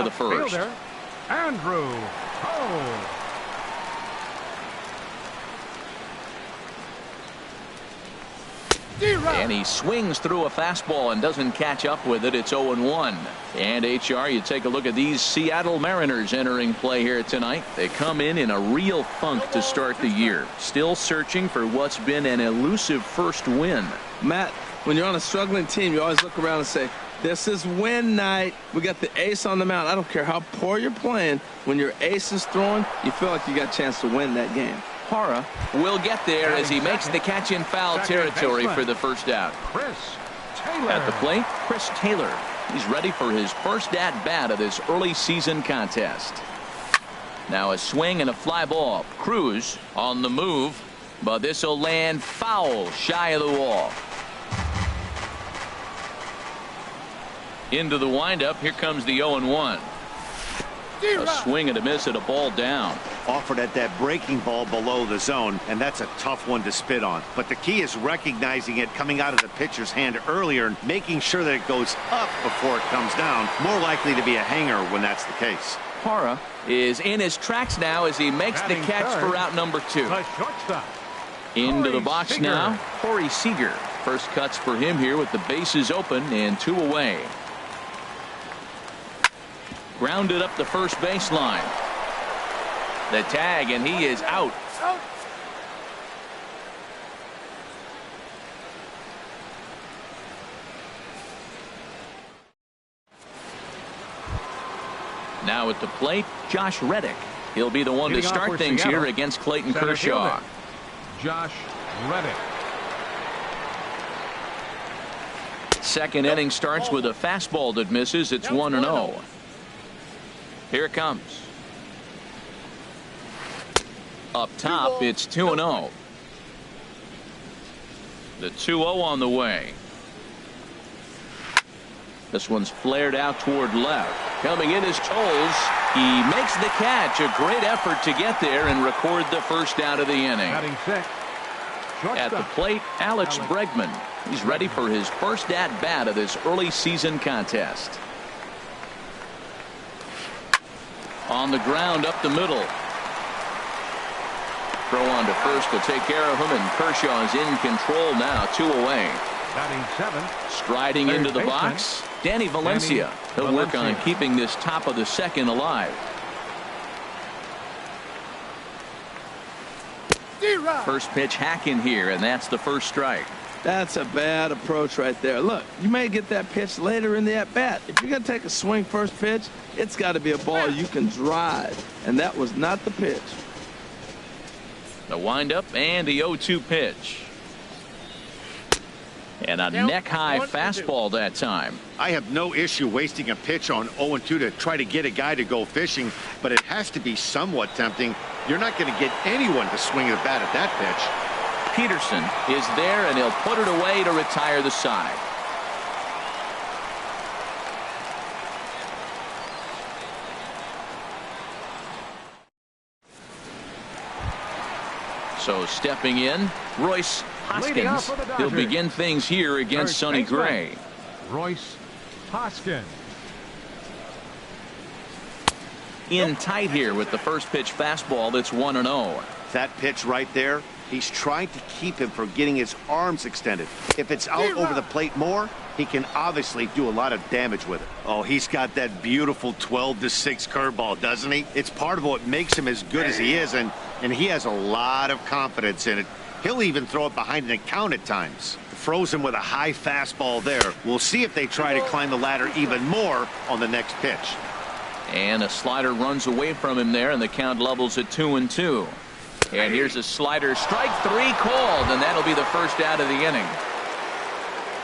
for the first. Fielder, Andrew Cole. And he swings through a fastball and doesn't catch up with it. It's 0-1. And HR, you take a look at these Seattle Mariners entering play here tonight. They come in a real funk to start the year. Still searching for what's been an elusive first win. Matt, when you're on a struggling team, you always look around and say, this is win night. We got the ace on the mound. I don't care how poor you're playing. When your ace is throwing, you feel like you got a chance to win that game. Hara will get there as he makes the catch in foul territory for the first out. Chris Taylor. At the plate, Chris Taylor. He's ready for his first at-bat of this early season contest. Now a swing and a fly ball. Cruz on the move, but this will land foul shy of the wall. Into the windup. Here comes the 0-1. A swing and a miss at a ball down. Offered at that breaking ball below the zone, and that's a tough one to spit on. But the key is recognizing it coming out of the pitcher's hand earlier and making sure that it goes up before it comes down. More likely to be a hanger when that's the case. Hara is in his tracks now as he makes the catch for out number 2. The shortstop. Into the box Seager. now, Corey Seager. First cuts for him here with the bases open and 2 away. Grounded up the first baseline. The tag, and he is out. Now at the plate, Josh Reddick. He'll be the one to Leading off start for things Seattle, here against Clayton center Kershaw. fielder, Josh Reddick. Second inning starts with a fastball that misses. It's 1-0. Here it comes. Up top, it's 2-0. The 2-0 on the way. This one's flared out toward left. Coming in is Tolles. He makes the catch. A great effort to get there and record the first out of the inning. Batting sixth. At the plate, Alex Bregman. He's ready for his first at-bat of this early season contest. On the ground up the middle. Throw on to first to take care of him, and Kershaw is in control now. 2 away. Batting seventh. Striding Third into the baseman, box, Danny Valencia. He'll work on keeping this top of the second alive. First pitch hack in here, and that's the first strike. That's a bad approach right there. Look, you may get that pitch later in the at-bat. If you're going to take a swing first pitch, it's got to be a ball you can drive, and that was not the pitch. The windup and the 0-2 pitch. And a neck-high fastball that time. I have no issue wasting a pitch on 0-2 to try to get a guy to go fishing, but it has to be somewhat tempting. You're not going to get anyone to swing the bat at that pitch. Peterson is there, and he'll put it away to retire the side. So stepping in, Royce Hoskins. He'll begin things here against Sonny Gray. Royce Hoskins. In tight here with the first pitch fastball that's 1-0. That pitch right there, he's trying to keep him from getting his arms extended. If it's out over the plate more, he can obviously do a lot of damage with it. Oh, he's got that beautiful 12-6 curveball, doesn't he? It's part of what makes him as good as he is, and he has a lot of confidence in it. He'll even throw it behind an account at times. Froze him with a high fastball there. We'll see if they try to climb the ladder even more on the next pitch. And a slider runs away from him there, and the count levels at 2-2. And here's a slider, strike 3 called, and that'll be the first out of the inning.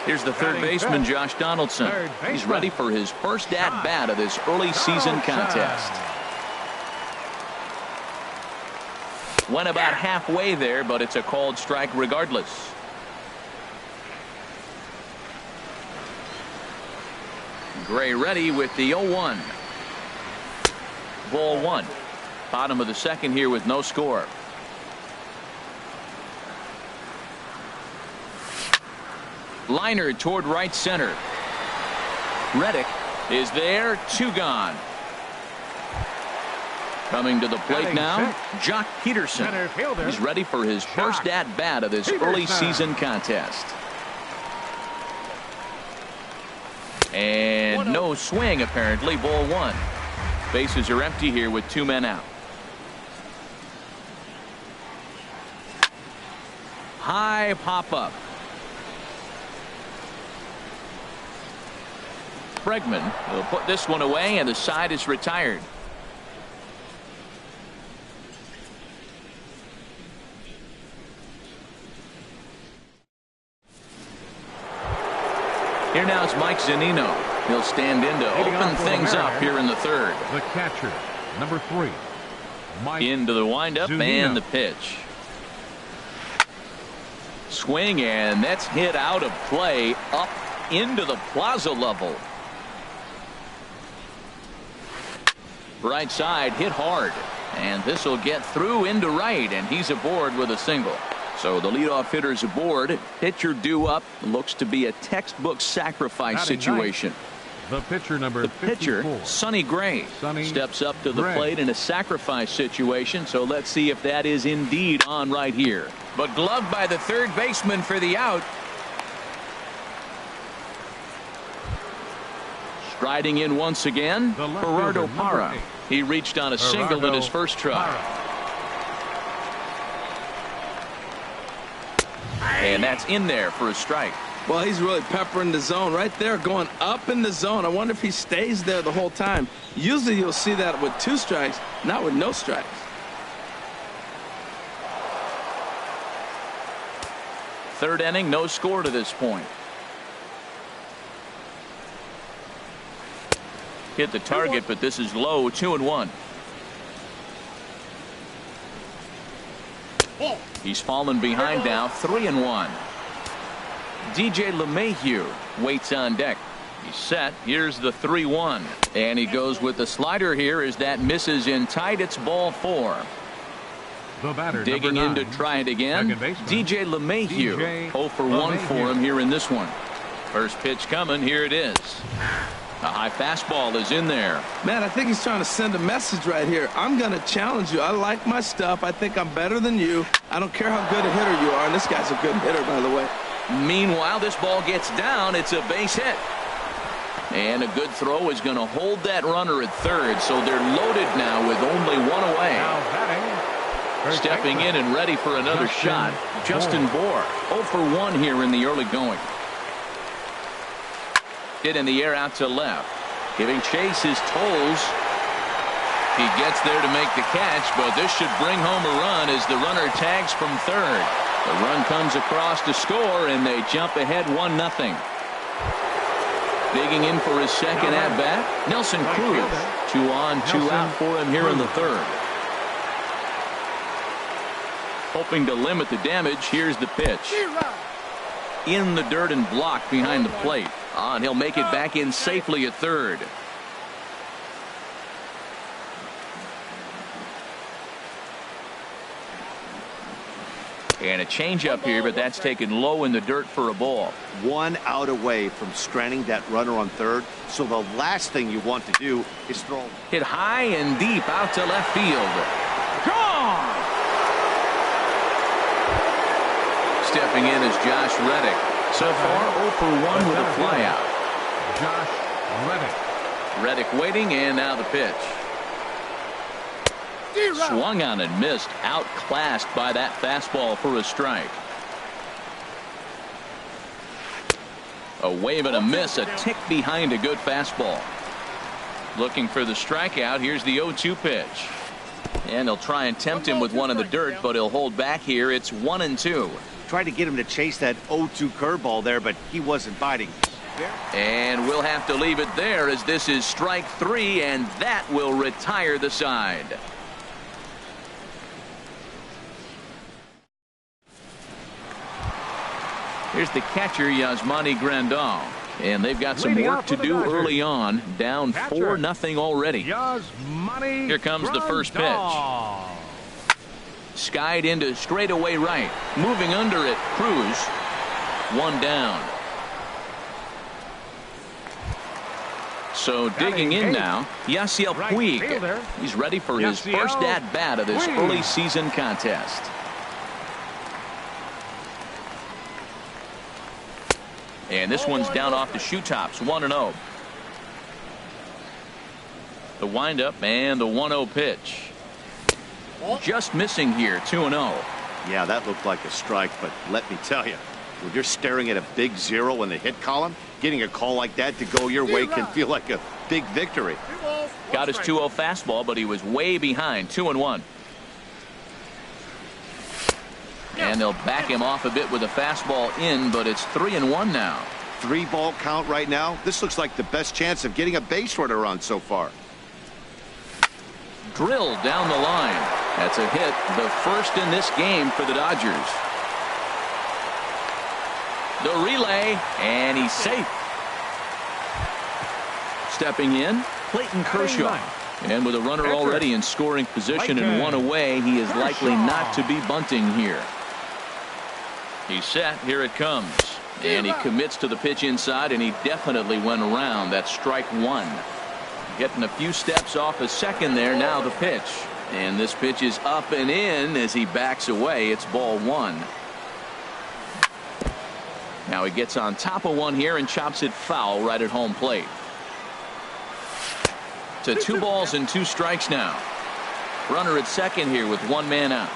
Here's the third baseman, Josh Donaldson. He's ready for his first at-bat of this early season contest. Went about halfway there, but it's a called strike regardless. Gray ready with the 0-1. Ball 1. Bottom of the second here with no score. Liner toward right center. Reddick is there, 2 gone. Coming to the plate Batting now, six. Jock Peterson. Center fielder, He's ready for his first Jock at-bat of this Peterson. early season contest. And no swing, apparently. Ball one. Bases are empty here with 2 men out. High pop-up. Bregman will put this one away, and the side is retired. Here now is Mike Zunino. He'll stand in to open things up here in the third. The catcher, number 3, Mike Into the windup Zunino. and the pitch. Swing, and that's hit out of play up into the plaza level. Right side hit hard, and this will get through into right, and he's aboard with a single. So the leadoff hitter's aboard. Pitcher due up. Looks to be a textbook sacrifice Batting situation. The pitcher, number The pitcher, 54. Sonny Gray, Sonny steps up to the Gray. plate in a sacrifice situation. So let's see if that is indeed on right here. But gloved by the third baseman for the out. Striding in once again, The left Gerardo fielder, number Parra. 8. He reached on a single in his first try. Parra. And that's in there for a strike. Well, he's really peppering the zone right there, going up in the zone. I wonder if he stays there the whole time. Usually you'll see that with 2 strikes, not with no strikes. Third inning, no score to this point. Hit the target, but this is low. 2-1. He's fallen behind now. 3-1. DJ LeMahieu waits on deck. He's set. Here's the 3-1, and he goes with the slider here as that misses in tight. It's ball 4. The batter, Digging number 9. in to try it again. Second baseman, DJ LeMahieu. DJ 0 for 1 for LeMahieu. him here in this one. First pitch coming. Here it is. A high fastball is in there. Man, I think he's trying to send a message right here. I'm going to challenge you. I like my stuff. I think I'm better than you. I don't care how good a hitter you are. And this guy's a good hitter, by the way. Meanwhile, this ball gets down. It's a base hit. And a good throw is going to hold that runner at third. So they're loaded now with only 1 away. Now batting, first Stepping in baseman, and ready for another Justin shot. Justin Bohr. 0 for 1 here in the early going. Hit in the air out to left. Giving chase his toes. He gets there to make the catch, but this should bring home a run as the runner tags from third. The run comes across to score, and they jump ahead 1-0. Digging in for his second at-bat, Nelson Cruz. 2 on, 2 out for him here in the third. Hoping to limit the damage, here's the pitch. In the dirt and blocked behind the plate. And he'll make it back in safely at third. And a changeup here, but that's taken low in the dirt for a ball. 1 out away from stranding that runner on third. So the last thing you want to do is throw. Hit high and deep out to left field. Gone! Stepping in is Josh Reddick. So far 0 for 1 with a flyout. Josh Reddick. Reddick waiting, and now the pitch. Swung on and missed. Outclassed by that fastball for a strike. A wave and a miss. A tick behind a good fastball. Looking for the strikeout. Here's the 0-2 pitch. And they'll try and tempt him with one in the dirt, but he'll hold back here. It's 1-2. Tried to get him to chase that 0-2 curveball there, but he wasn't biting. And we'll have to leave it there as this is strike 3, and that will retire the side. Here's the catcher, Yasmani Grandal. And they've got some Leading work off to for the do Dodgers. early on. Down Catcher. 4-0 already. Yasmani Here comes the first pitch. Grandal. Skied into straightaway right. Moving under it, Cruz. 1 down. So digging in now, Yasiel Puig. He's ready for his first at-bat of this early season contest. And this one's down off the shoe tops, 1-0. The windup and the 1-0 pitch. Just missing here, 2-0. Yeah, that looked like a strike, but let me tell you, when you're staring at a big 0 in the hit column, getting a call like that to go your way can feel like a big victory. Got his 2-0 fastball, but he was way behind, 2-1. And they'll back him off a bit with a fastball in, but it's 3-1 now. 3-ball count right now. This looks like the best chance of getting a base runner on so far. Drilled down the line. That's a hit, the first in this game for the Dodgers. The relay, and he's safe. Stepping in, Clayton Kershaw. And with a runner already in scoring position and one away, he is likely not to be bunting here. He's set. Here it comes. And he commits to the pitch inside, and he definitely went around. That's strike one. Getting a few steps off a second there. Now the pitch. And this pitch is up and in as he backs away. It's ball one. Now he gets on top of one here and chops it foul right at home plate. To 2 balls and 2 strikes now. Runner at second here with 1 man out.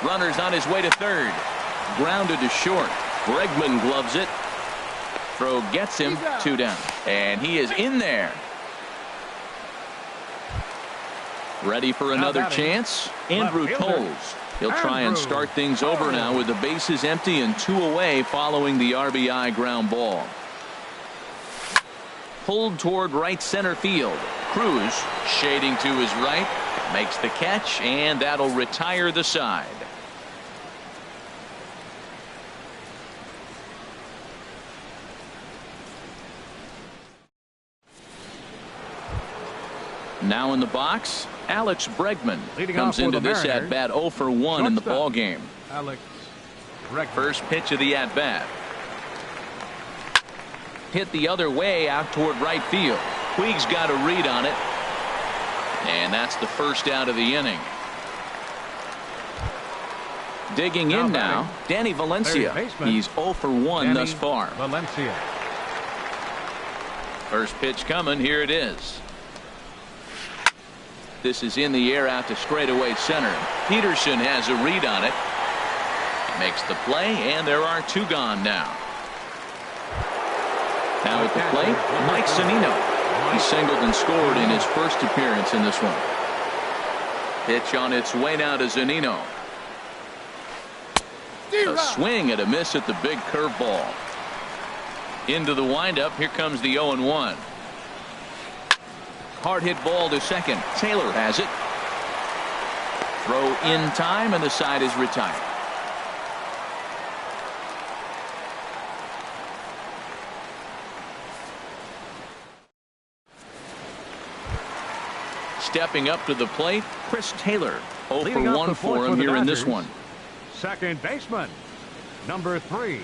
Runner's on his way to third. Grounded to short. Bregman gloves it. Throw gets him, 2 down. And he is in there. Ready for another chance? Andrew Toles. He'll try and start things over now with the bases empty and 2 away following the RBI ground ball. Pulled toward right center field. Cruz shading to his right. Makes the catch, and that'll retire the side. Now in the box, Alex Bregman comes into this at-bat 0 for 1 in the ball game. First pitch of the at-bat. Hit the other way out toward right field. Puig's got a read on it. And that's the first out of the inning. Digging in now, Danny Valencia. He's 0 for 1 thus far. First pitch coming. Here it is. This is in the air out to straightaway center. Peterson has a read on it. Makes the play, and there are 2 gone now. Now at the plate, Mike Zunino. He singled and scored in his first appearance in this one. Pitch on its way now to Zunino. A swing and a miss at the big curveball. Into the windup. Here comes the 0-1. Hard hit ball to second. Taylor has it. Throw in time, and the side is retired. Stepping up to the plate, Chris Taylor. 0 for 1 for him here in this one. Second baseman, number 3.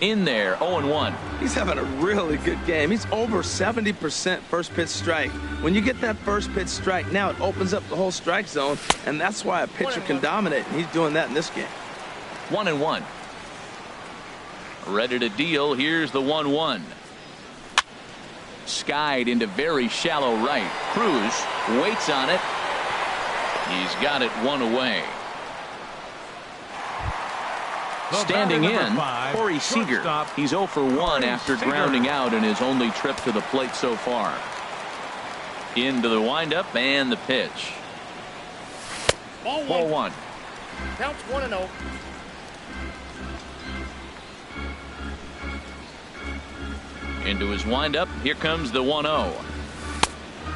In there, 0-1. He's having a really good game. He's over 70% first pitch strike. When you get that first pitch strike, now it opens up the whole strike zone, and that's why a pitcher can dominate, and he's doing that in this game. 1-1. Ready to deal. Here's the 1-1. Skied into very shallow right. Cruz waits on it. He's got it 1 away. Standing in, Corey Seager. He's 0 for 1 after grounding out in his only trip to the plate so far. Into the windup and the pitch. Ball 1. Counts 1-0. Into his windup. Here comes the 1-0.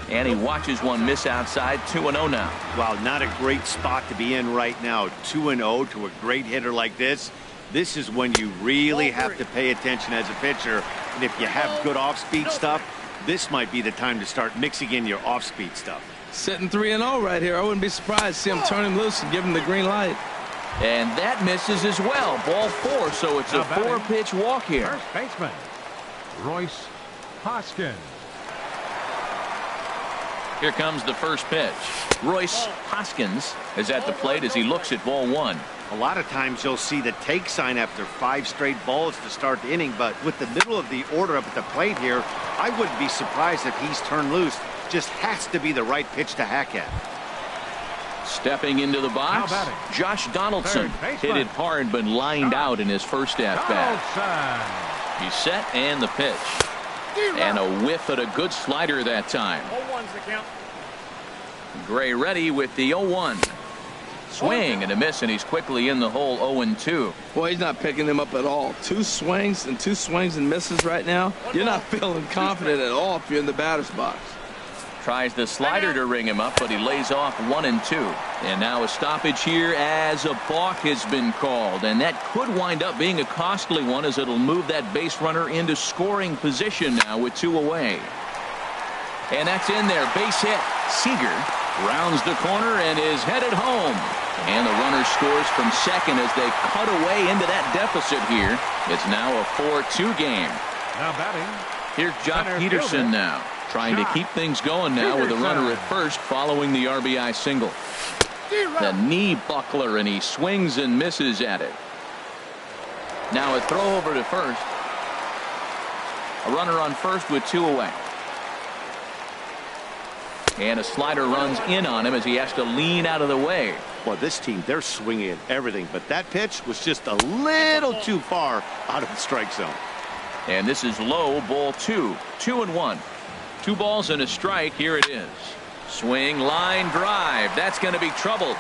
And he watches one miss outside. 2-0 now. Wow, not a great spot to be in right now. 2-0 to a great hitter like this. This is when you really have to pay attention as a pitcher. And if you have good off-speed stuff, this might be the time to start mixing in your off-speed stuff. Sitting 3-0 right here. I wouldn't be surprised to see him turn him loose and give him the green light. And that misses as well. Ball 4, so it's a 4-pitch walk here. First baseman, Royce Hoskins. Here comes the first pitch. Royce Hoskins is at the plate as he looks at ball 1. A lot of times you'll see the take sign after 5 straight balls to start the inning, but with the middle of the order up at the plate here, I wouldn't be surprised if he's turned loose. Just has to be the right pitch to hack at. Stepping into the box, Josh Donaldson hit it hard but lined out in his first at-bat. He's set and the pitch. And a whiff at a good slider that time. 0-1's the count. Gray ready with the 0-1. Swing and a miss, and he's quickly in the hole 0-2. Boy, he's not picking them up at all. 2 swings and misses right now. You're not feeling confident at all if you're in the batter's box. Tries the slider to ring him up, but he lays off 1 and 2. And now a stoppage here as a balk has been called. And that could wind up being a costly one as it'll move that base runner into scoring position now with 2 away. And that's in there. Base hit. Seager rounds the corner and is headed home. And the runner scores from second as they cut away into that deficit here. It's now a 4-2 game. Now batting. Here's Jock Peterson now, trying to keep things going now with a runner at first following the RBI single. The knee buckler, and he swings and misses at it. Now a throw over to first. A runner on first with 2 away. And a slider runs in on him as he has to lean out of the way. Well, this team, they're swinging at everything, but that pitch was just a little too far out of the strike zone. And this is low, ball 2. 2-1. 2 balls and a strike. Here it is. Swing, line drive. That's going to be trouble.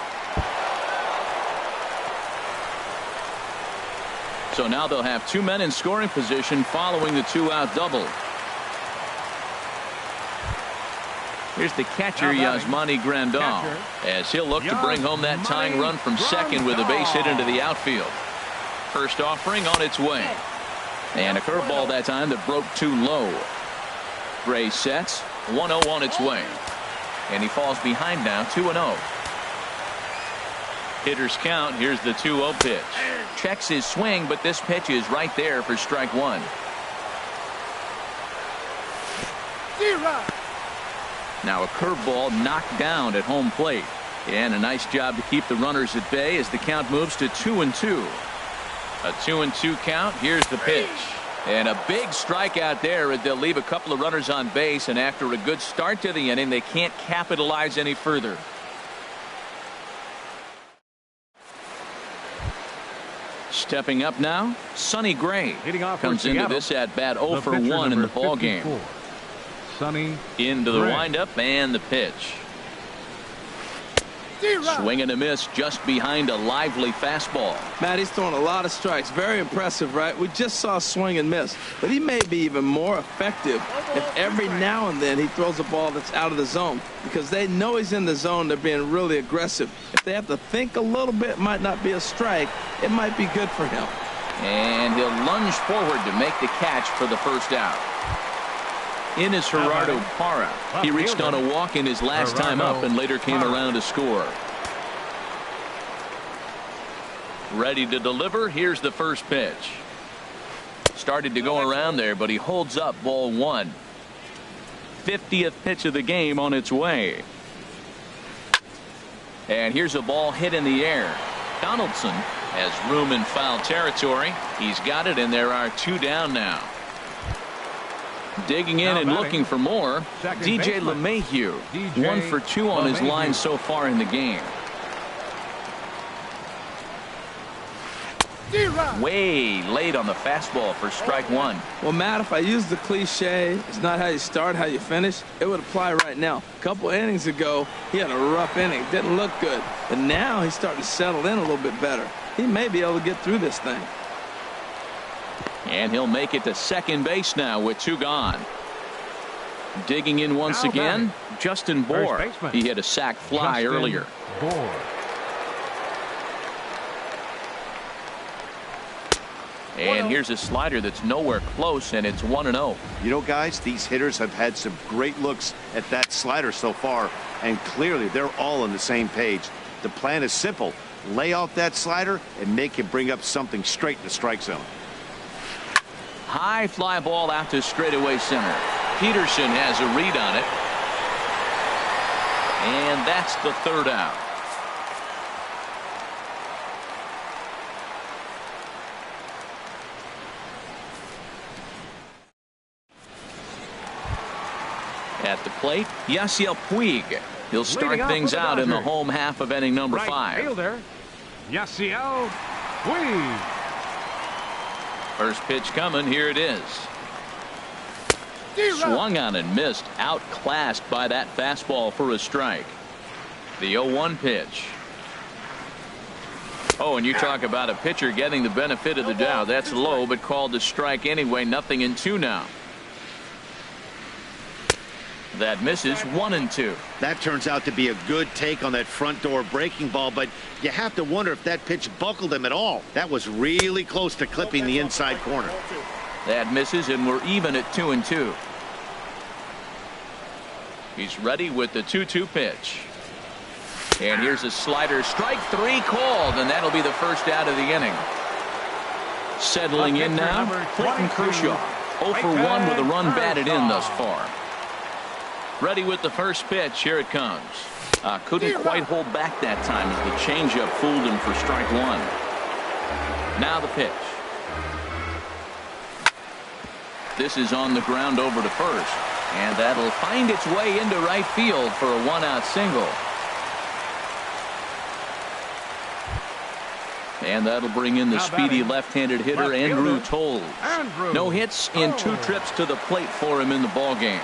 So now they'll have 2 men in scoring position following the 2-out double. Here's the catcher, Yasmani Grandal, as he'll look to bring home that tying run from second with a base hit into the outfield. First offering on its way. And a curveball that time that broke too low. Gray sets. 1-0 on its way. And he falls behind now, 2-0. Hitters count. Here's the 2-0 pitch. Checks his swing, but this pitch is right there for strike 1. Now a curveball knocked down at home plate. And a nice job to keep the runners at bay as the count moves to 2-2. A 2-2 count. Here's the pitch. And a big strikeout there as they'll leave a couple of runners on base, and after a good start to the inning, they can't capitalize any further. Stepping up now, Sonny Gray comes into this at bat 0 for 1 in the ball game. Sonny into the windup and the pitch. Swing and a miss just behind a lively fastball. Matt, he's throwing a lot of strikes. Very impressive, right? We just saw swing and miss, but he may be even more effective if every now and then he throws a ball that's out of the zone, because they know he's in the zone. They're being really aggressive. If they have to think a little bit, it might not be a strike. It might be good for him. And he'll lunge forward to make the catch for the first out. In is Gerardo Parra. He reached on a walk in his last time up and later came around to score. Ready to deliver. Here's the first pitch. Started to go around there, but he holds up ball 1. 50th pitch of the game on its way. And here's a ball hit in the air. Donaldson has room in foul territory. He's got it, and there are 2 down now. Digging in and looking for more, DJ LeMahieu. 1 for 2 on his line so far in the game. Way late on the fastball for strike 1. Well, Matt, if I use the cliche, it's not how you start, how you finish, it would apply right now. A couple innings ago, he had a rough inning. Didn't look good. But now he's starting to settle in a little bit better. He may be able to get through this thing. And he'll make it to second base now with 2 gone. Digging in once again, Justin Bour. He hit a sac fly earlier. And here's a slider that's nowhere close, and it's 1-0. You know, guys, these hitters have had some great looks at that slider so far, and clearly they're all on the same page. The plan is simple. Lay off that slider and make him bring up something straight in the strike zone. High fly ball out to straightaway center. Peterson has a read on it. And that's the third out. At the plate, Yasiel Puig. He'll start things out in the home half of inning number 5. Fielder, Yasiel Puig. First pitch coming. Here it is. Swung on and missed. Outclassed by that fastball for a strike. The 0-1 pitch. Oh, and you talk about a pitcher getting the benefit of the doubt. That's low, but called a strike anyway. 0-2 now. That misses. 1-2. That turns out to be a good take on that front door breaking ball, but you have to wonder if that pitch buckled him at all. That was really close to clipping the inside corner. That misses, and we're even at 2-2. He's ready with the 2-2 pitch. And here's a slider. Strike 3 called, and that'll be the first out of the inning. Settling in now, Clayton Kershaw. 0 for 1 with a run batted in thus far. Ready with the first pitch. Here it comes. Couldn't quite hold back that time as the changeup fooled him for strike 1. Now the pitch. This is on the ground over to first. And that'll find its way into right field for a 1-out single. And that'll bring in the speedy left-handed hitter Andrew Toles. No hits in 2 trips to the plate for him in the ballgame.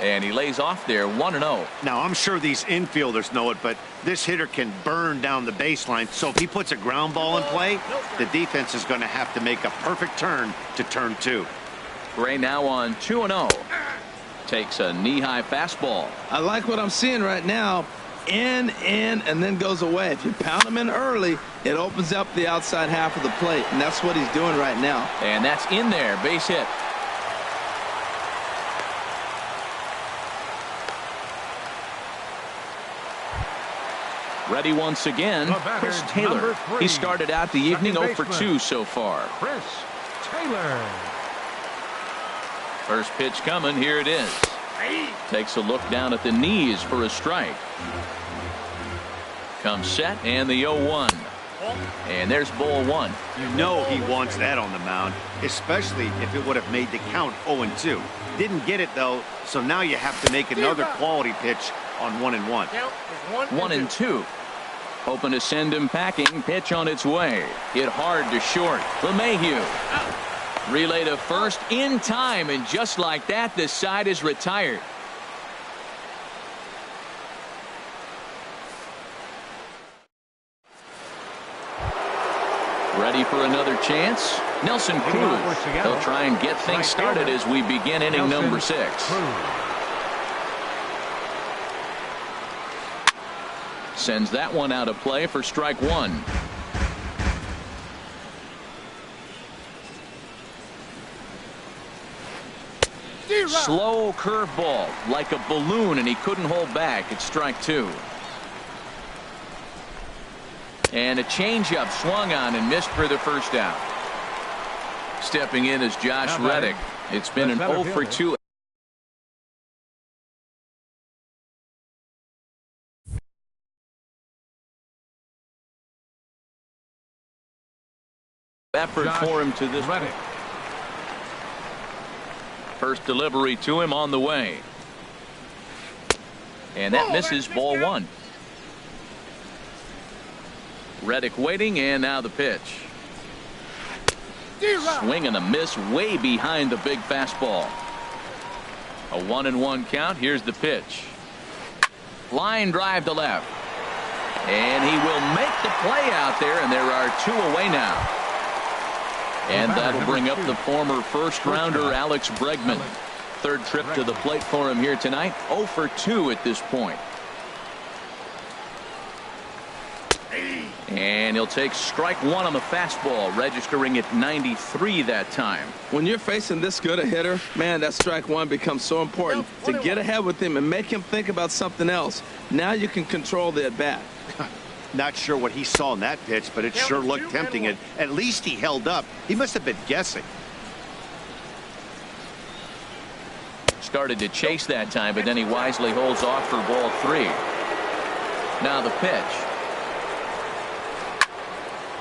And he lays off there. 1-0. Now, I'm sure these infielders know it, but this hitter can burn down the baseline. So if he puts a ground ball in play, the defense is going to have to make a perfect turn to turn 2. Gray now on 2-0. Takes a knee-high fastball. I like what I'm seeing right now. In, and then goes away. If you pound him in early, it opens up the outside half of the plate, and that's what he's doing right now. And that's in there. Base hit. Ready once again, Chris Taylor. He started out the evening 0 for 2 so far. Chris Taylor. First pitch coming. Here it is. Takes a look down at the knees for a strike. Comes set, and the 0-1. And there's ball 1. You know he wants that on the mound, especially if it would have made the count 0-2. Didn't get it, though, so now you have to make another quality pitch on 1-1. 1-2. Hoping to send him packing. Pitch on its way. Hit hard to short. LeMahieu. Relay to first in time, and just like that, the side is retired. Ready for another chance? Nelson Cruz. He'll try and get things started as we begin inning number 6. Sends that one out of play for strike 1. Slow curveball like a balloon, and he couldn't hold back. It's strike 2. And a changeup swung on and missed for the first out. Stepping in is Josh Reddick. It's been an 0 for 2. Effort for him to this point. First delivery to him on the way. And that misses. Ball 1. Reddick waiting, and now the pitch. Swing and a miss way behind the big fastball. A 1-1 count. Here's the pitch. Line drive to left. And he will make the play out there, and there are 2 away now. And that'll bring up the former first-rounder Alex Bregman. Third trip to the plate for him here tonight. 0 for 2 at this point. And he'll take strike one on the fastball, registering at 93 that time. When you're facing this good a hitter, man, that strike one becomes so important to get ahead with him and make him think about something else. Now you can control the at-bat. Not sure what he saw in that pitch, but it sure looked tempting. And at least he held up. He must have been guessing. Started to chase that time, but then he wisely holds off for ball three. Now the pitch.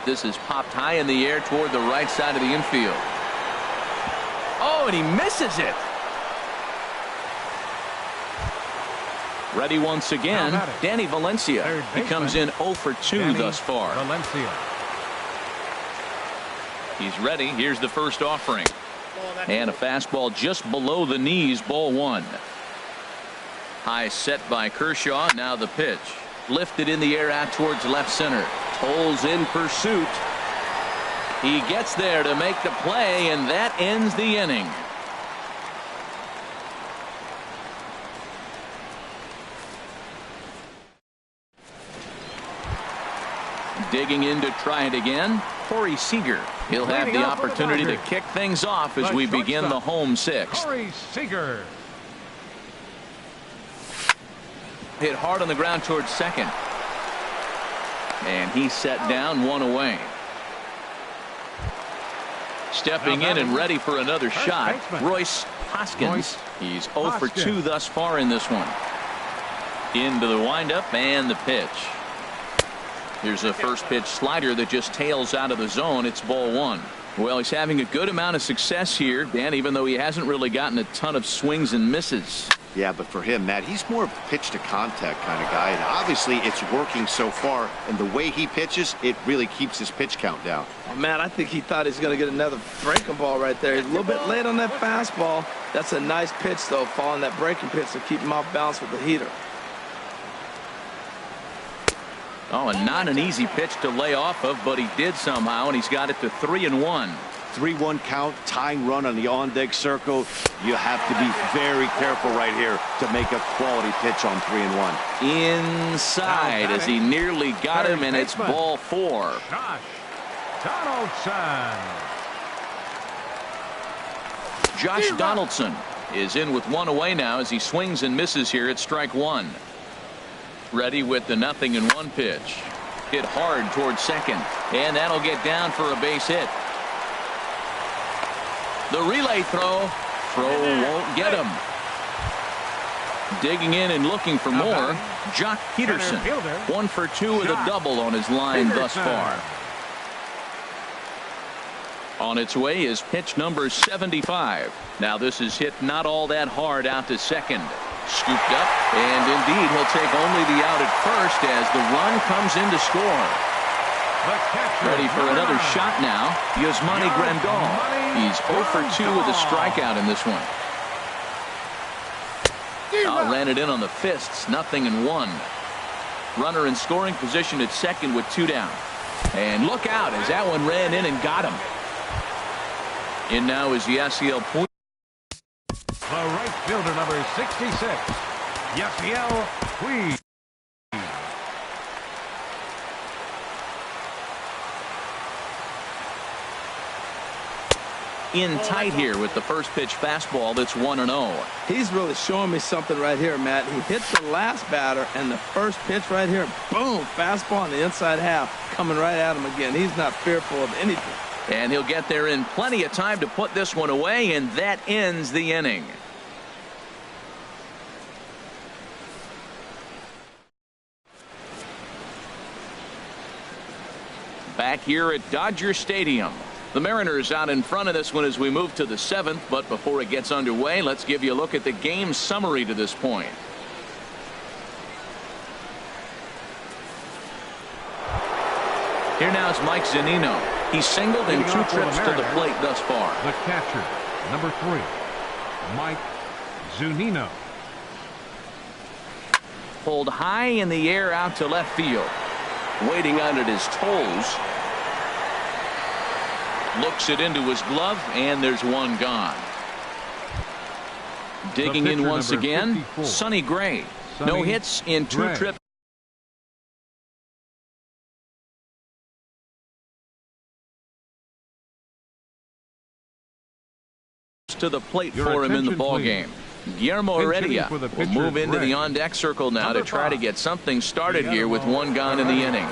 This is popped high in the air toward the right side of the infield. Oh, and he misses it. Ready once again, Danny Valencia. He comes in 0 for 2 thus far. Valencia. He's ready. Here's the first offering. And a fastball just below the knees, ball one. High set by Kershaw. Now the pitch. Lifted in the air out towards left center. Toles in pursuit. He gets there to make the play, and that ends the inning. Digging in to try it again, Corey Seager. He'll have the opportunity to kick things off as we begin the home sixth. Corey Seager. Hit hard on the ground towards second. And he's set down, one away. Stepping in and ready for another shot, Royce Hoskins. He's 0 for 2 thus far in this one. Into the windup and the pitch. Here's a first pitch slider that just tails out of the zone. It's ball one. Well, he's having a good amount of success here, Dan, even though he hasn't really gotten a ton of swings and misses. Yeah, but for him, Matt, he's more of a pitch to contact kind of guy, and obviously it's working so far, and the way he pitches, it really keeps his pitch count down. Oh, Matt, I think he thought he's going to get another breaking ball right there. He's a little bit late on that fastball. That's a nice pitch, though, following that breaking pitch to keep him off balance with the heater. Oh, and not an easy pitch to lay off of, but he did somehow, and he's got it to 3-1. 3-1 count, tying run on the on-deck circle. You have to be very careful right here to make a quality pitch on 3-1. Inside as he nearly got him, and it's ball four. Josh Donaldson. Josh Donaldson is in with one away now as he swings and misses here at strike one. Ready with the 0-1 pitch. Hit hard towards second, and that'll get down for a base hit. The relay throw won't get him. Digging in and looking for more, Jock Peterson. 1 for 2 with a double on his line thus far. On its way is pitch number 75. Now this is hit not all that hard out to second. Scooped up, and indeed he'll take only the out at first as the run comes in to score. Ready for another shot now, Yasmani Grandal. He's 0 for 2 with a strikeout in this one. Ran it in on the fists, 0-1. Runner in scoring position at second with 2 down. And look out as that one ran in and got him. In now is Yasiel Puig. The right fielder, number 66, Yasiel Puig. In tight here with the first pitch fastball that's 1-0. He's really showing me something right here, Matt. He hit the last batter, and the first pitch right here, boom, fastball on the inside half, coming right at him again. He's not fearful of anything. And he'll get there in plenty of time to put this one away, and that ends the inning. Back here at Dodger Stadium. The Mariners out in front of this one as we move to the 7th, but before it gets underway, let's give you a look at the game summary to this point. Here now is Mike Zunino. He's singled in 2 trips to the plate thus far. The catcher, number 3, Mike Zunino. Pulled high in the air out to left field. Waiting on it is Toles. Looks it into his glove, and there's one gone. Digging in once again, Sonny Gray. No hits in 2 trips. to the plate Your for him in the attention, ball please. game. Guillermo Pinch hitting Heredia for the will pitcher, move into the Greg. on-deck circle now Number to try to 5. get something started here with one gone in the inning.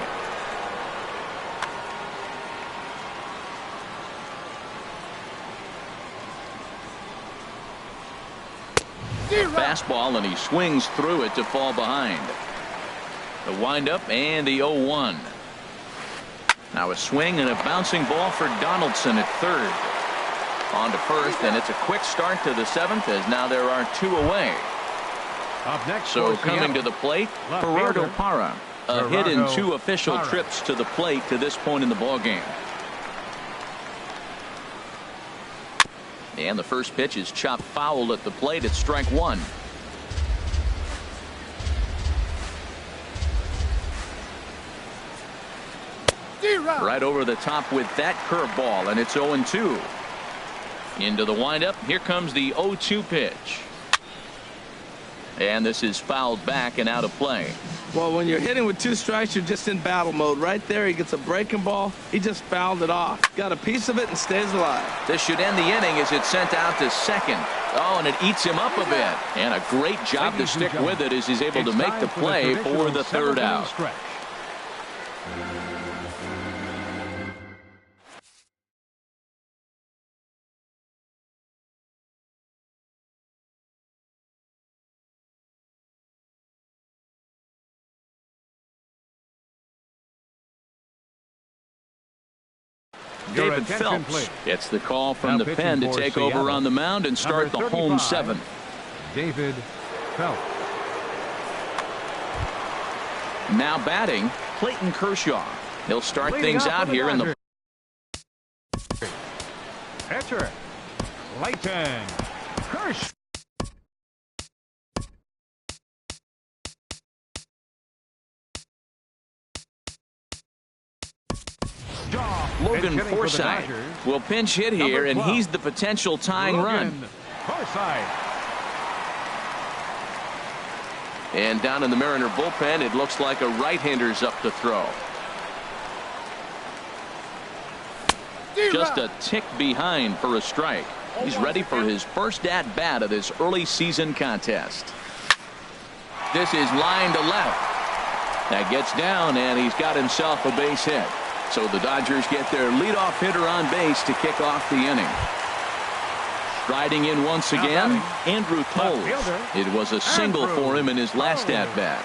Fastball, and he swings through it to fall behind. The windup and the 0-1. Now a swing and a bouncing ball for Donaldson at third. On to first, and it's a quick start to the 7th as now there are 2 away. Up next, So for coming Seattle, to the plate, left Gerardo fielder, Parra. A hit in Gerardo 2 official Parra. trips to the plate to this point in the ball game. And the first pitch is chopped foul at the plate at strike 1. Right over the top with that curveball, and it's 0-2. Into the windup. Here comes the 0-2 pitch. And this is fouled back and out of play. Well, when you're hitting with 2 strikes, you're just in battle mode. Right there, he gets a breaking ball. He just fouled it off. Got a piece of it and stays alive. This should end the inning as it's sent out to second. Oh, and it eats him up a bit. And a great job to stick with it as he's able to make the play for the 3rd out. Stretch. Your David attention, Phelps please. gets the call from Now the pitching pen to for take Seattle, over on the mound and start the number home 35, 7th. David Phelps. Now batting, Clayton Kershaw. He'll start Leading things off out for the here in the Dodgers. Pitcher, Clayton Kershaw. Logan Pinch hitting for the Forsythe Dodgers. will pinch hit here, Number and 12, he's the potential tying run. Logan Forsythe. And down in the Mariner bullpen, it looks like a right-hander's up to throw. Just a tick behind for a strike. He's ready for his first at-bat of this early season contest. This is line to left. That gets down, and he's got himself a base hit. So the Dodgers get their leadoff hitter on base to kick off the inning. Striding in once again, Andrew Toles. It was a single for him in his last at-bat.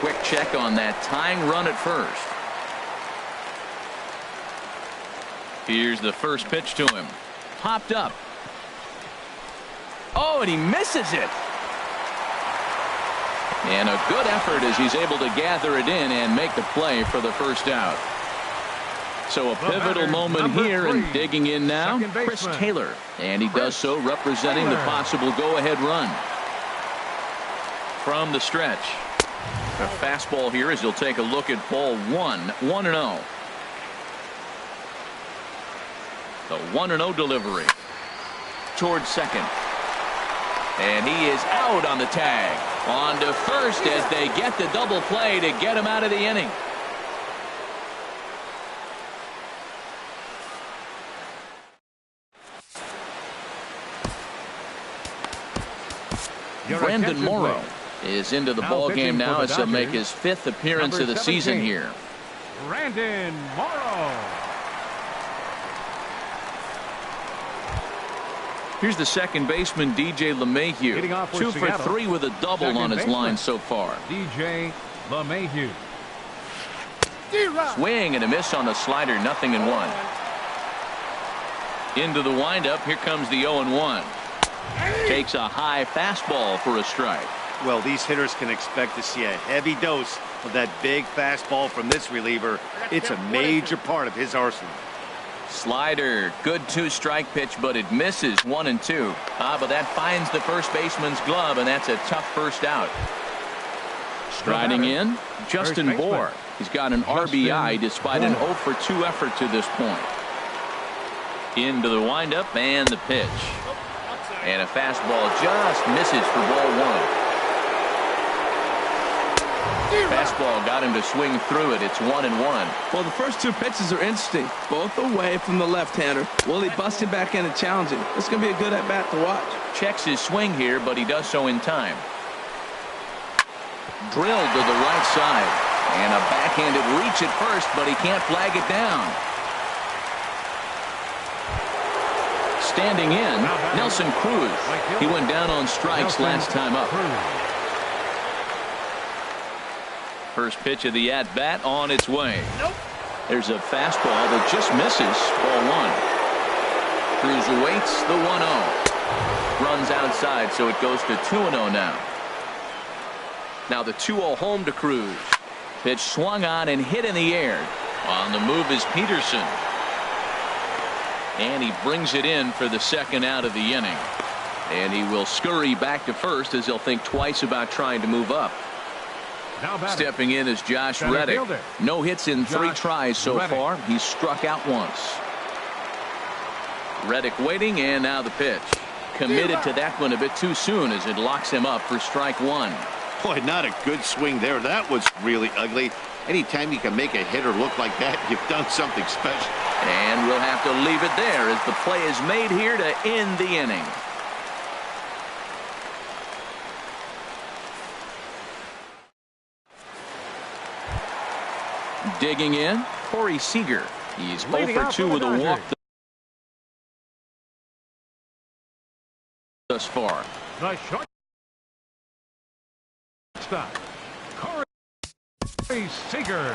Quick check on that tying run at first. Here's the first pitch to him. Popped up. Oh, and he misses it. And a good effort as he's able to gather it in and make the play for the first out. So a pivotal moment here, and digging in now, Chris Taylor. And he does so representing the possible go-ahead run. From the stretch. A fastball here as he'll take a look at ball 1, 1-0. The 1-0 delivery. Towards second. And he is out on the tag. On to first as they get the double play to get him out of the inning. Brandon Morrow is into the ball game now as he'll make his 5th appearance of the season here. Brandon Morrow. Here's the second baseman, DJ LeMahieu. 2 for 3 with a double on his line so far. DJ LeMahieu. Swing and a miss on the slider, 0-1. Into the windup, here comes the 0-1. Takes a high fastball for a strike. Well, these hitters can expect to see a heavy dose of that big fastball from this reliever. It's a major part of his arsenal. Slider, good 2-strike pitch, but it misses 1-2. But that finds the first baseman's glove, and that's a tough first out. Striding in, Justin Bohr. He's got an RBI despite an 0 for 2 effort to this point. Into the windup and the pitch. And a fastball just misses for ball 1. Fastball got him to swing through it. It's 1-1. Well, the first two pitches are interesting, both away from the left-hander. Will he bust him back in and challenge him? It's going to be a good at-bat to watch. Checks his swing here, but he does so in time. Drilled to the right side. And a backhanded reach at first, but he can't flag it down. Standing in, Nelson Cruz. He went down on strikes last time up. First pitch of the at-bat on its way. There's a fastball that just misses. Ball 1. Cruz awaits the 1-0. Runs outside, so it goes to 2-0 now. Now the 2-0 home to Cruz. Pitch swung on and hit in the air. On the move is Peterson. And he brings it in for the second out of the inning. And he will scurry back to first as he'll think twice about trying to move up. Stepping in is Josh Reddick. No hits in 3 tries so far. He's struck out once. Reddick waiting, and now the pitch. Committed to that one a bit too soon as it locks him up for strike 1. Boy, not a good swing there. That was really ugly. Anytime you can make a hitter look like that, you've done something special. And we'll have to leave it there as the play is made here to end the inning. Digging in, Corey Seager. He's 0 for 2 with a walk thus far. The short stop. Corey Seager.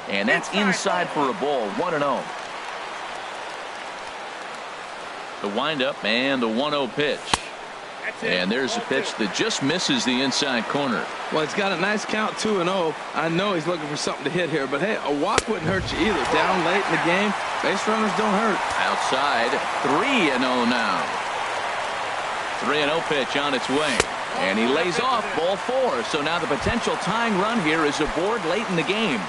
And that's inside for a ball. 1-0. The windup and the 1-0 pitch. And there's a pitch that just misses the inside corner. Well, he's got a nice count, 2-0. I know he's looking for something to hit here, but hey, a walk wouldn't hurt you either. Down late in the game, base runners don't hurt. Outside, 3-0 now. 3-0 pitch on its way. And he lays off ball 4. So now the potential tying run here is aboard late in the game.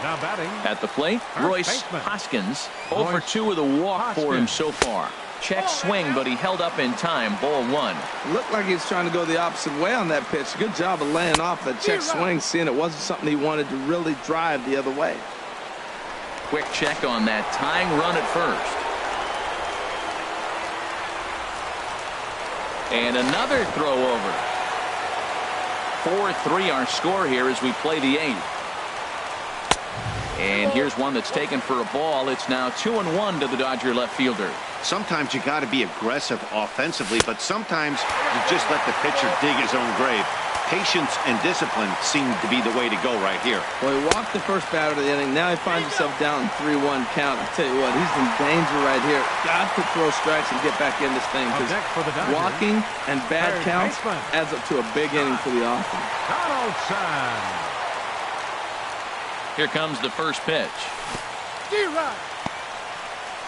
Now batting at the plate, Royce Hoskins. 0 for 2 with a walk for him so far. Check swing, but he held up in time. Ball 1. Looked like he was trying to go the opposite way on that pitch. Good job of laying off that check swing, seeing it wasn't something he wanted to really drive the other way. Quick check on that tying run at first. And another throw over. 4-3 our score here as we play the 8th. And here's one that's taken for a ball. It's now 2-1 to the Dodger left fielder. Sometimes you got to be aggressive offensively, but sometimes you just let the pitcher dig his own grave. Patience and discipline seem to be the way to go right here. Well, he walked the first batter of the inning. Now he finds himself down 3-1 count. I tell you what, he's in danger right here. Got to throw strikes and get back in this thing, because walking and bad counts adds up to a big inning for the offense. Donaldson. Here comes the first pitch.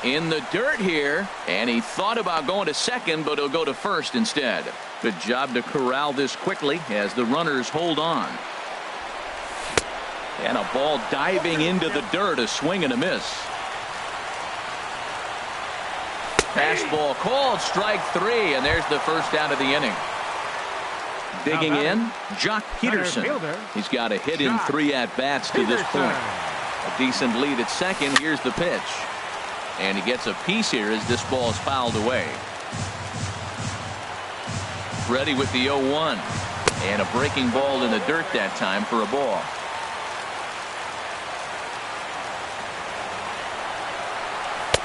In the dirt here, and he thought about going to second, but he'll go to first instead. Good job to corral this quickly as the runners hold on. And a ball diving into the dirt, a swing and a miss. Fastball called, strike 3, and there's the first out of the inning. Digging in, Jock Peterson. He's got a hit in 3 at-bats to this point. A decent lead at second. Here's the pitch. And he gets a piece here as this ball is fouled away. Ready with the 0-1. And a breaking ball in the dirt that time for a ball.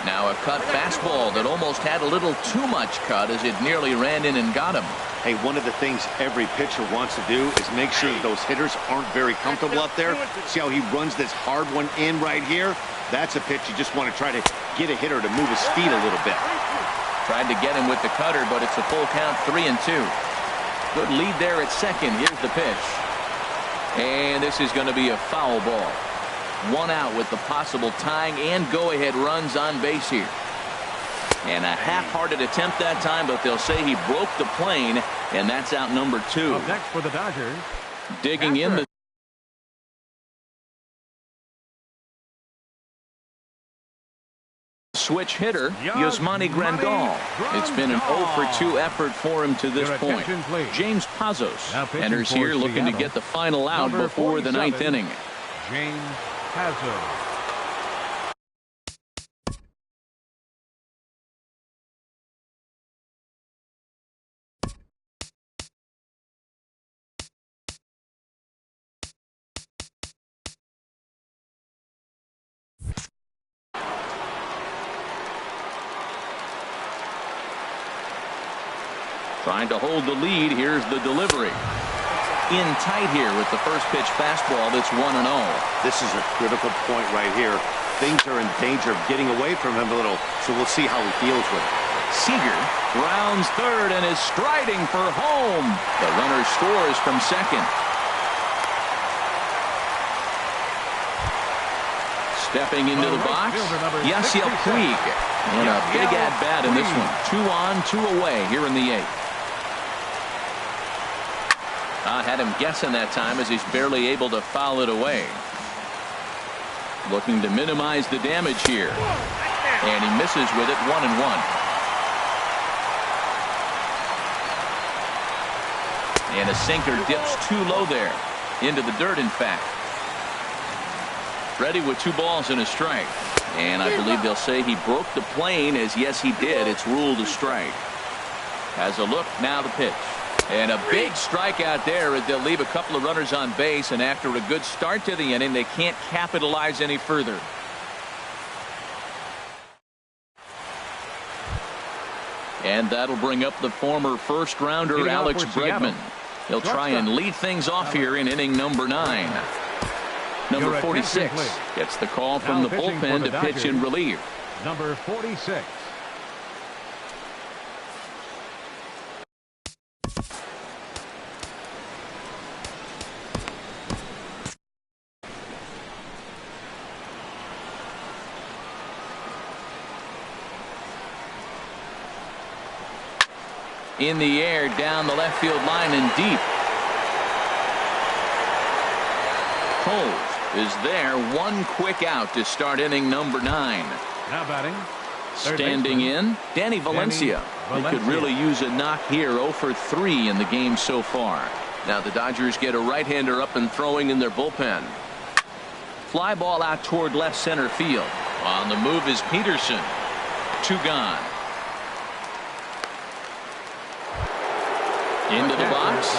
Now a cut fastball that almost had a little too much cut as it nearly ran in and got him. Hey, one of the things every pitcher wants to do is make sure that those hitters aren't very comfortable up there. See how he runs this hard one in right here? That's a pitch you just want to try to get a hitter to move his feet a little bit. Tried to get him with the cutter, but it's a full count, 3-2. Good lead there at second. Here's the pitch. And this is going to be a foul ball. 1 out with the possible tying and go-ahead runs on base here. And a half-hearted attempt that time, but they'll say he broke the plane, and that's out number 2. Up next for the Dodgers. Digging in the switch hitter, Yasmani Grandal. It's been an 0 for 2 effort for him to this point. James Pazos enters here looking to get the final out before the 9th inning. James Pazos. Trying to hold the lead. Here's the delivery. In tight here with the first pitch fastball. That's 1-0. This is a critical point right here. Things are in danger of getting away from him a little, so we'll see how he deals with it. Seager rounds third and is striding for home. The runner scores from second. Stepping into the box, Yasiel Puig. And a big at-bat in this one. 2 on, 2 away here in the 8th. Had him guessing that time as he's barely able to foul it away. Looking to minimize the damage here. And he misses with it. 1-1. And a sinker dips too low there. Into the dirt, in fact. Ready with 2 balls and a strike. And I believe they'll say he broke the plane, as yes he did. It's ruled a strike. Has a look, now the pitch. And a big strikeout there as they'll leave a couple of runners on base, and after a good start to the inning they can't capitalize any further. And that'll bring up the former first rounder Alex Bregman. He'll try and lead things off here in inning number 9. Number 46 gets the call from the bullpen to pitch in relief. Number 46. In the air, down the left field line and deep. Coles is there. One quick out to start inning number 9. Now batting. Standing in, Danny Valencia. They could really use a knock here. 0 for 3 in the game so far. Now the Dodgers get a right-hander up and throwing in their bullpen. Fly ball out toward left center field. On the move is Peterson. 2 gone. Into the box,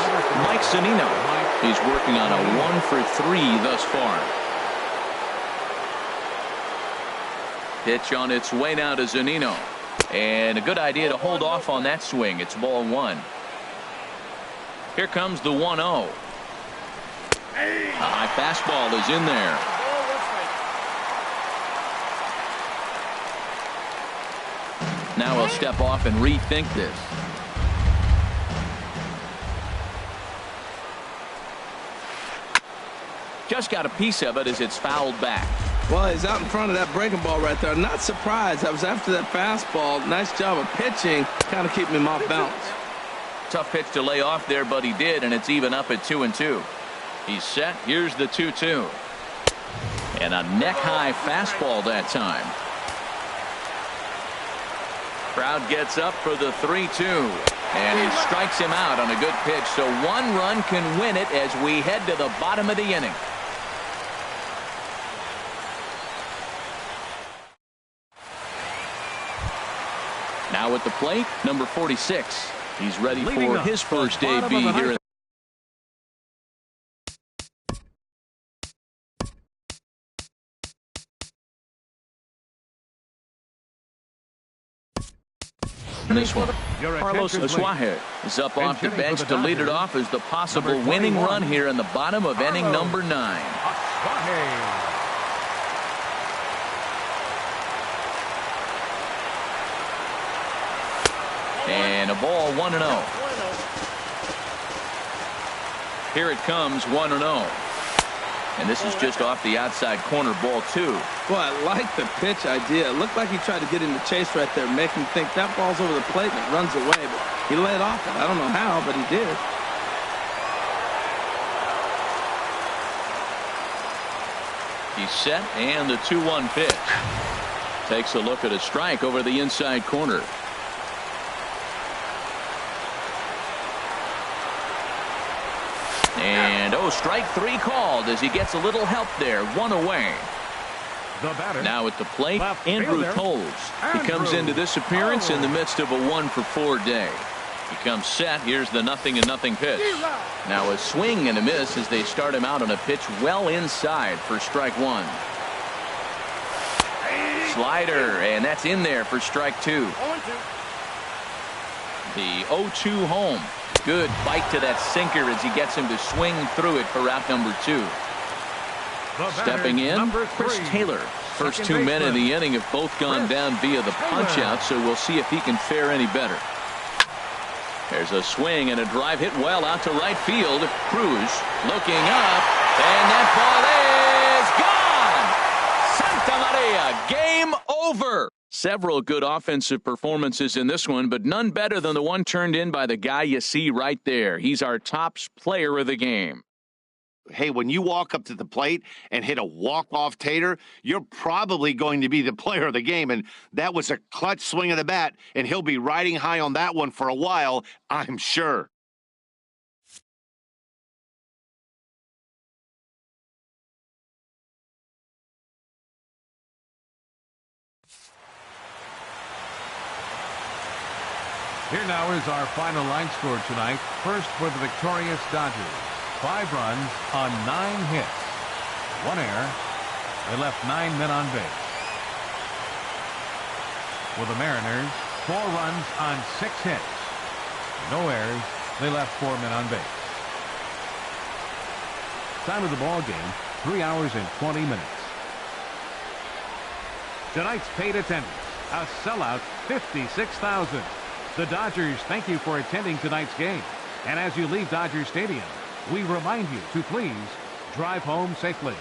Mike Zunino. He's working on a 1 for 3 thus far. Pitch on its way now to Zunino. And a good idea to hold off on that swing. It's ball 1. Here comes the 1-0. A high fastball is in there. Now he'll step off and rethink this. Just got a piece of it as it's fouled back. Well, he's out in front of that breaking ball right there. Not surprised. I was after that fastball. Nice job of pitching, kind of keeping him off balance. Tough pitch to lay off there, but he did, and it's even up at 2-2. He's set. Here's the 2-2. And a neck-high fastball that time. Crowd gets up for the 3-2. And he strikes him out on a good pitch. So 1 run can win it as we head to the bottom of the inning. Now at the plate, number 46. He's ready for his first debut here. This one, Carlos Asuaje is up off the bench to lead it off as the possible winning run here in the bottom of inning number 9. And a ball 1-0. Here it comes 1-0. And this is just off the outside corner, ball 2. Boy, I like the pitch idea. It looked like he tried to get in the chase right there, make him think that ball's over the plate and it runs away. But he let off it. I don't know how, but he did. He's set, and the 2-1 pitch. Takes a look at a strike over the inside corner. And strike 3 called as he gets a little help there. 1 away. The batter. Now at the plate, Left Andrew fielder, Toles. He comes Andrew. into this appearance in the midst of a 1-for-4 day. He comes set. Here's the 0-0 pitch. Now a swing and a miss as they start him out on a pitch well inside for strike 1. Slider, and that's in there for strike 2. 0-2. The 0-2 home. Good bite to that sinker as he gets him to swing through it for out number 2. The Stepping batter, in, number Chris 3. Taylor. First Second 2 men in baseman. the inning have both gone Chris down via the punch Taylor. out, so we'll see if he can fare any better. There's a swing and a drive hit well out to right field. Cruz looking up, and that ball is gone. Santa Maria, game over. Several good offensive performances in this one, but none better than the one turned in by the guy you see right there. He's our top player of the game. Hey, when you walk up to the plate and hit a walk-off tater, you're probably going to be the player of the game, and that was a clutch swing of the bat, and he'll be riding high on that one for a while, I'm sure. Here now is our final line score tonight. First for the victorious Dodgers. 5 runs on 9 hits. 1 error. They left 9 men on base. For the Mariners, 4 runs on 6 hits. No errors. They left 4 men on base. Time of the ball game, 3 hours and 20 minutes. Tonight's paid attendance, a sellout 56,000. The Dodgers thank you for attending tonight's game. And as you leave Dodger Stadium, we remind you to please drive home safely.